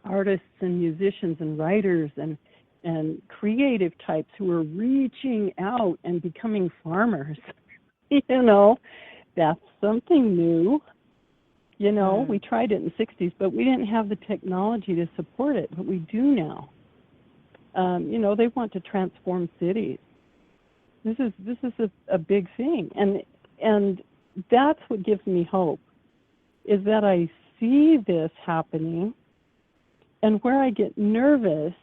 artists and musicians and writers and creative types who are reaching out and becoming farmers. That's something new. We tried it in the 60s, but we didn't have the technology to support it, but we do now. They want to transform cities. This is a big thing, and that's what gives me hope, is that I see this happening, and where I get nervous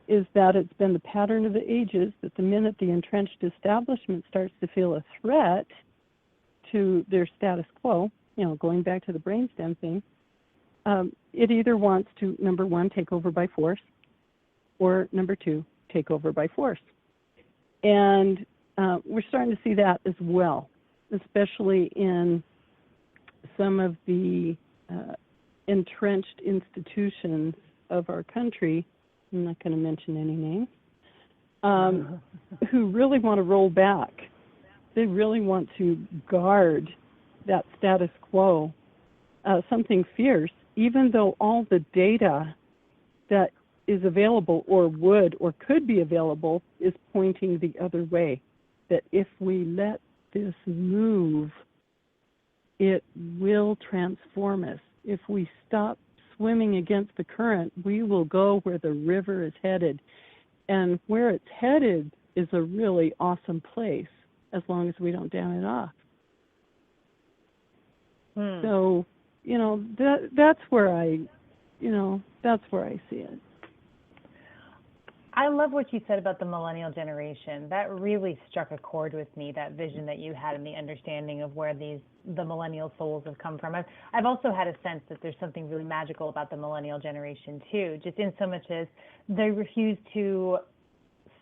is that it's been the pattern of the ages that the minute the entrenched establishment starts to feel a threat to their status quo, going back to the brainstem thing, it either wants to, number one, take over by force, or number two, take over by force. And we're starting to see that as well, especially in some of the entrenched institutions of our country. I'm not going to mention any names, who really want to roll back. They really want to guard that status quo, something fierce, even though all the data that is available or would or could be available is pointing the other way, that if we let this move, it will transform us. If we stop swimming against the current, we will go where the river is headed. And where it's headed is a really awesome place, as long as we don't dam it off. So, that's where I see it. I love what you said about the millennial generation. That really struck a chord with me, that vision that you had and the understanding of where the millennial souls have come from. I've also had a sense that there's something really magical about the millennial generation too, just in so much as they refuse to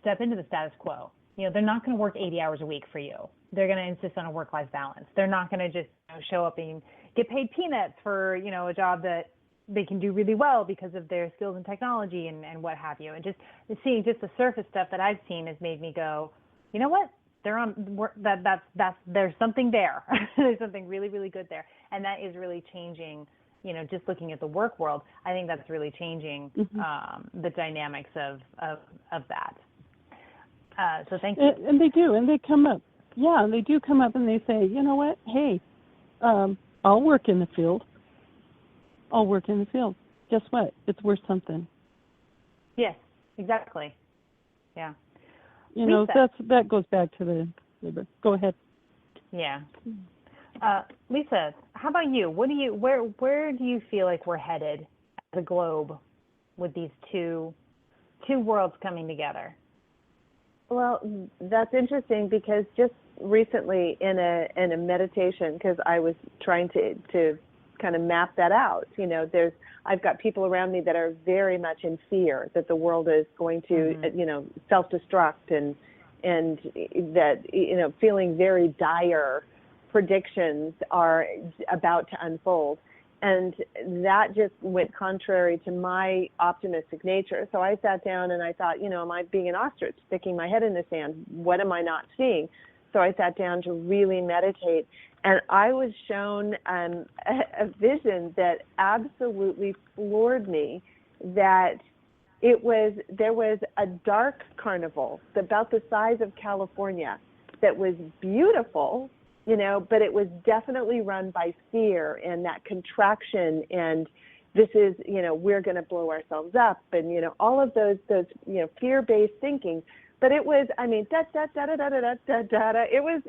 step into the status quo. They're not going to work 80 hours a week for you. They're going to insist on a work-life balance. They're not going to just show up and get paid peanuts for, a job that they can do really well because of their skills in technology and what have you. And just seeing just the surface stuff that I've seen has made me go, you know what? There's something there. There's something really, really good there. And that is really changing, just looking at the work world. I think that's really changing the dynamics of that. So thank you. And they do, and they come up. Yeah, and they do come up and they say, you know what? Hey, I'll work in the field. Guess what? It's worth something. Yes, exactly. Yeah. That goes back to the labor. Go ahead. Yeah. Lisa, how about you? Where do you feel like we're headed as a globe with these two worlds coming together? Well, that's interesting, because just recently in a meditation, because I was trying to kind of map that out. I've got people around me that are very much in fear that the world is going to, self-destruct, and that, feeling very dire predictions are about to unfold. And that just went contrary to my optimistic nature. So I sat down and I thought, am I being an ostrich, sticking my head in the sand? What am I not seeing? So I sat down to really meditate, and I was shown a vision that absolutely floored me, that there was a dark carnival about the size of California that was beautiful, but it was definitely run by fear and that contraction, and this is, we're going to blow ourselves up, and, all of those fear-based thinking But it was, I mean, da da da da da da da da da. It was,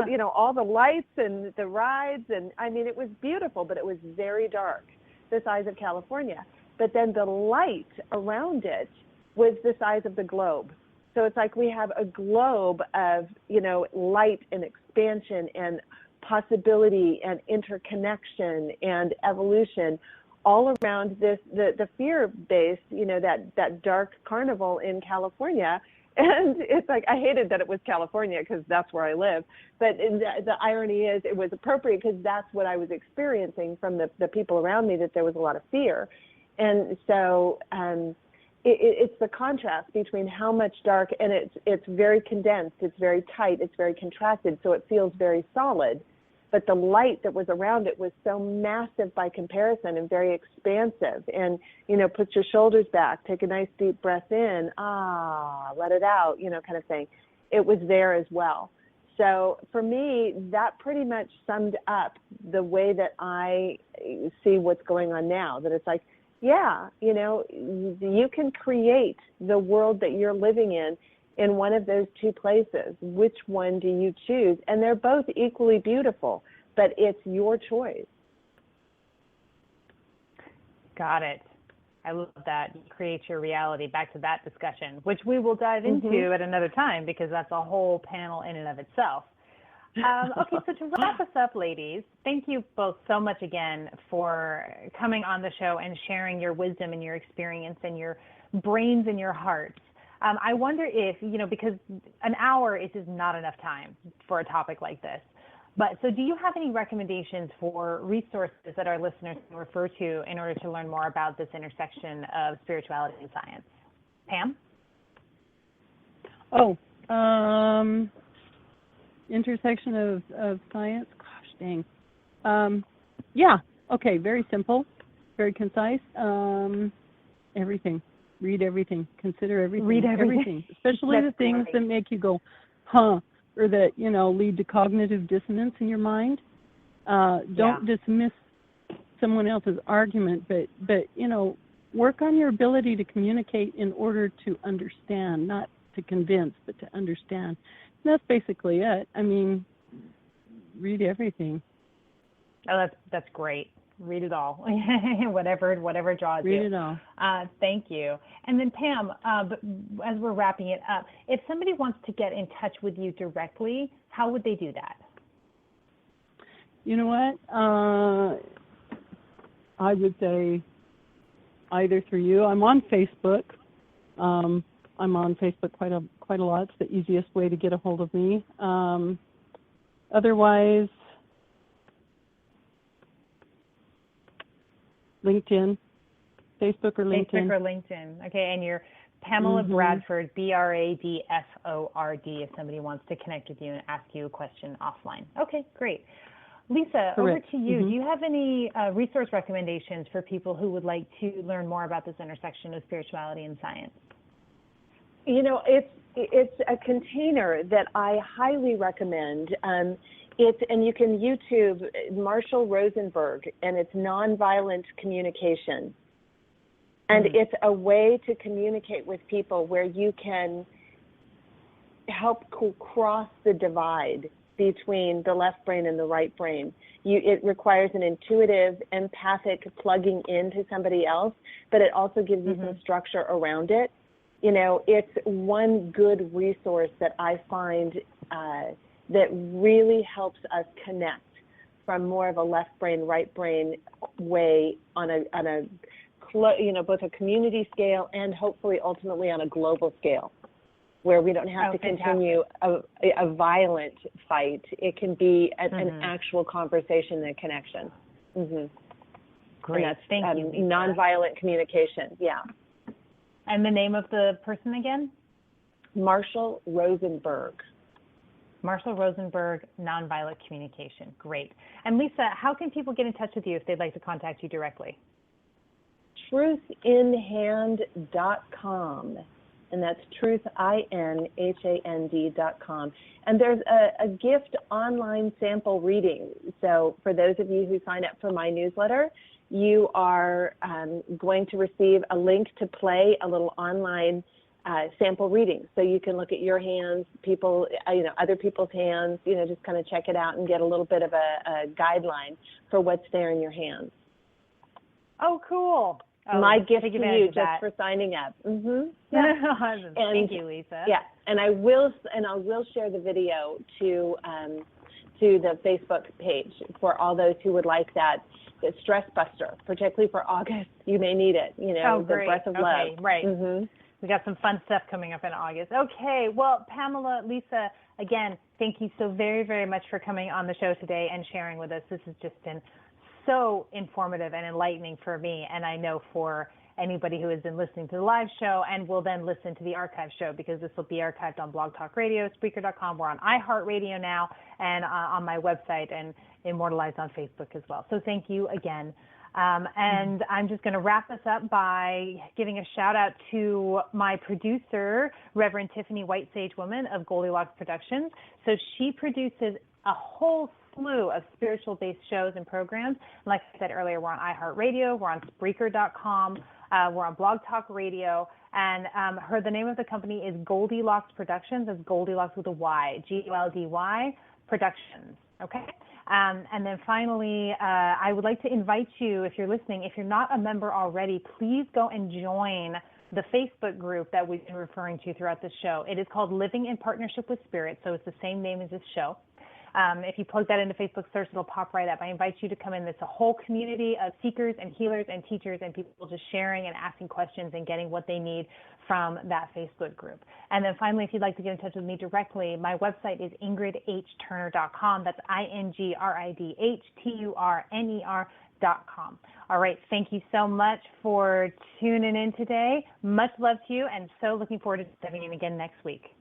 you know, all the lights and the rides, and I mean, it was beautiful, but it was very dark, the size of California. But then the light around it was the size of the globe. So it's like we have a globe of, you know, light and expansion and possibility and interconnection and evolution all around this, the fear base, you know, that dark carnival in California. And it's like, I hated that it was California because that's where I live. But the irony is it was appropriate because that's what I was experiencing from the people around me, that there was a lot of fear. And so it's the contrast between how much dark, and it's very condensed, it's very tight, it's very contracted, so it feels very solid. But the light that was around it was so massive by comparison and very expansive. And, you know, put your shoulders back, take a nice deep breath in, let it out, you know, kind of thing. It was there as well. So for me, that pretty much summed up the way that I see what's going on now, that it's like, yeah, you know, you can create the world that you're living in one of those two places. Which one do you choose? And they're both equally beautiful, but it's your choice. Got it. I love that. Create your reality. Back to that discussion, which we will dive into at another time because that's a whole panel in and of itself. Okay, so to wrap us up, ladies, thank you both so much again for coming on the show and sharing your wisdom and your experience and your brains and your hearts. I wonder if, you know, because an hour is just not enough time for a topic like this. But so do you have any recommendations for resources that our listeners can refer to in order to learn more about this intersection of spirituality and science? Pam? Intersection of science? Gosh, dang. Yeah, okay, very simple, very concise. Everything. Read everything. Consider everything. Read everything. Especially the things that make you go, huh, or that, you know, lead to cognitive dissonance in your mind. Don't dismiss someone else's argument, but, you know, work on your ability to communicate in order to understand, not to convince, but to understand. And that's basically it. I mean, read everything. Oh, that's great. Read it all, whatever draws you. Read it all. Thank you. And then Pam, as we're wrapping it up, if somebody wants to get in touch with you directly, how would they do that? You know what? I would say either through you. I'm on Facebook. I'm on Facebook quite a lot. It's the easiest way to get a hold of me. Otherwise, LinkedIn, Facebook or LinkedIn. Facebook or LinkedIn. Okay, and you're Pamela Bradford, Bradford, if somebody wants to connect with you and ask you a question offline. Okay, great. Lisa, Correct. Over to you. Do you have any resource recommendations for people who would like to learn more about this intersection of spirituality and science? You know, it's a container that I highly recommend. And you can YouTube Marshall Rosenberg, and it's nonviolent communication. And it's a way to communicate with people where you can help cross the divide between the left brain and the right brain. It requires an intuitive, empathic plugging into somebody else, but it also gives you some structure around it. You know, it's one good resource that I find that really helps us connect from more of a left brain, right brain way on a both a community scale and hopefully ultimately on a global scale, where we don't have to continue a violent fight. It can be an actual conversation and a connection. Great. And that's Thank you, Lisa. Nonviolent communication. Yeah. And the name of the person again? Marshall Rosenberg. Marshall Rosenberg, Nonviolent Communication. Great. And Lisa, how can people get in touch with you if they'd like to contact you directly? truthinhand.com. And that's truthinhand.com. And there's a gift online sample reading. So for those of you who sign up for my newsletter, you are going to receive a link to play a little online sample readings, so you can look at your hands, other people's hands, just kind of check it out and get a little bit of a guideline for what's there in your hands. Oh, cool. Oh, my gift to you just that. for signing up. Yeah. Thank you, Lisa. Yeah, and I will share the video to the Facebook page for all those who would like that. The stress buster, particularly for August. You may need it, the breath of love. Right. We got some fun stuff coming up in August. Okay, well, Pamela, Lisa, again, thank you so very, very much for coming on the show today and sharing with us. This has just been so informative and enlightening for me, and I know for anybody who has been listening to the live show and will then listen to the archive show, because this will be archived on Blog Talk Radio, Spreaker.com. We're on iHeartRadio now, and on my website, and immortalized on Facebook as well. So thank you again. And I'm just going to wrap this up by giving a shout out to my producer, Reverend Tiffany White Sage Woman of Goldilocks Productions. So she produces a whole slew of spiritual-based shows and programs. Like I said earlier, we're on iHeartRadio, we're on Spreaker.com, we're on Blog Talk Radio, and the name of the company is Goldilocks Productions. It's Goldilocks with a Y, Goldy Productions. Okay. And then finally, I would like to invite you, if you're listening, if you're not a member already, please go and join the Facebook group that we've been referring to throughout the show. It is called Living in Partnership with Spirit, so it's the same name as this show. If you plug that into Facebook search, it'll pop right up. I invite you to come in. It's a whole community of seekers and healers and teachers and people just sharing and asking questions and getting what they need from that Facebook group. And then finally, if you'd like to get in touch with me directly, my website is ingridhturner.com. That's INGRIDHTURNER.com. All right. Thank you so much for tuning in today. Much love to you, and so looking forward to stepping in again next week.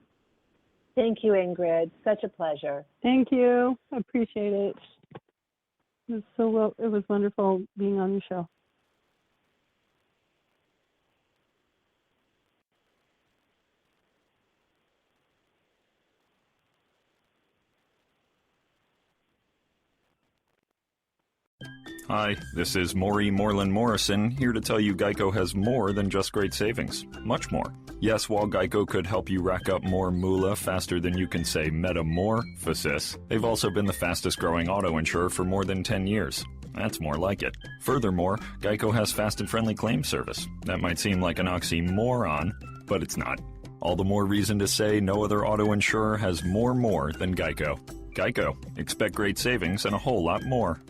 Thank you, Ingrid. Such a pleasure. Thank you. I appreciate it. It was wonderful being on your show. Hi, this is Maury Moreland Morrison, here to tell you Geico has more than just great savings. Much more. Yes, while Geico could help you rack up more moolah faster than you can say metamorphosis, they've also been the fastest growing auto insurer for more than 10 years. That's more like it. Furthermore, Geico has fast and friendly claim service. That might seem like an oxymoron, but it's not. All the more reason to say no other auto insurer has more than Geico. Geico. Expect great savings and a whole lot more.